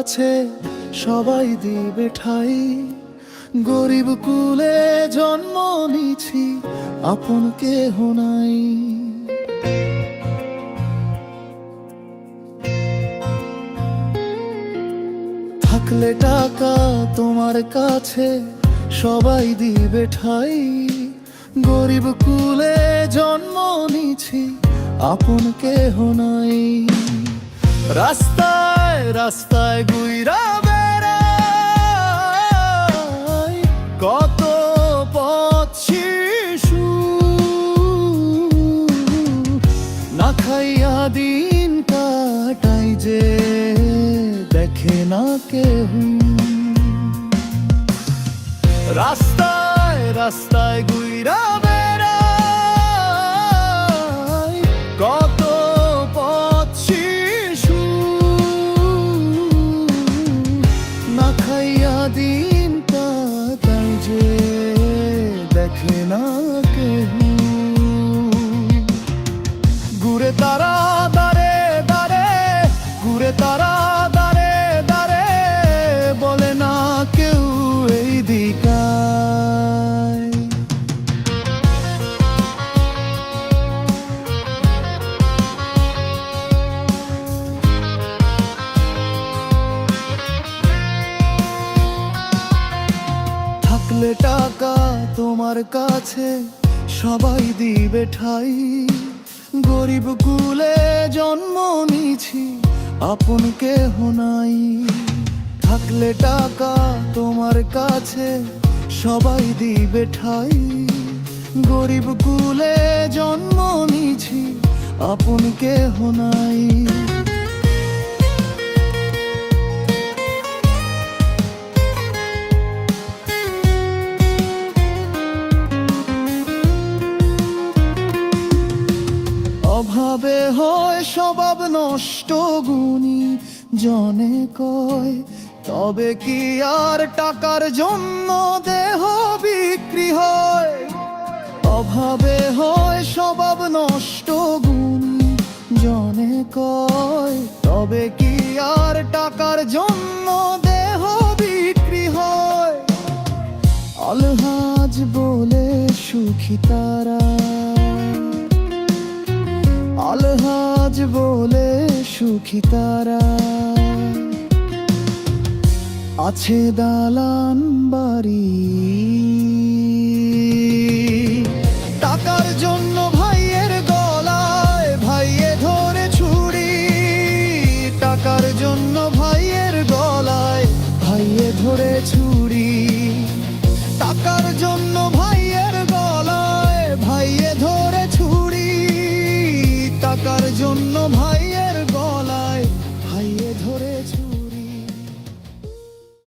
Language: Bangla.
কাছে সবাই দিবে ঠাই। গরিব কুলে জন্ম নিছি, আপন কেহ নাই। থাকলে টাকা তোমার কাছে সবাই দিবে ঠাই। গরিব কুলে জন্ম নিছি, আপন কেহ নাই। রাস্তায় রাস্তায় ঘুইরা বেড়াই, কত পথ শিশু না খাইয়া দিন কাটাই, যে দেখে না কেহ। রাস্তায় রাস্তায় ঘুইরা বেড়াই, কত পথ শিশু না খাইয়া দিন কাটাই, যে দেখে না কেহ। ঘুরে তারা দাঁড়ে দাঁড়ে, ঘুরে তারা দাঁড়ে দাঁড়ে, বলে না কেউ এই দিকায়। থাকলে টাকা তোমার কাছে সবাই দিবে ঠাই। গরিব কুলে জন্ম নিছি, আপন কেহ নাই। থাকলে টাকা তোমার কাছে সবাই দিবে ঠাই। গরিব কুলে জন্ম নিছি, আপন কেহ নাই। অভাবে হয় স্বভাব নষ্ট, গুণী জনে কয়, তবে কি আর টাকার জন্য দেহ বিক্রি হয়? অভাবে হয় স্বভাব নষ্ট, গুণী জনে কয়, তবে কি আর টাকার জন্য দেহ বিক্রি হয়? আলহাজ বলে সুখী তারা, আলহাজ বলে সুখী তারা। আছে দালান বাড়ি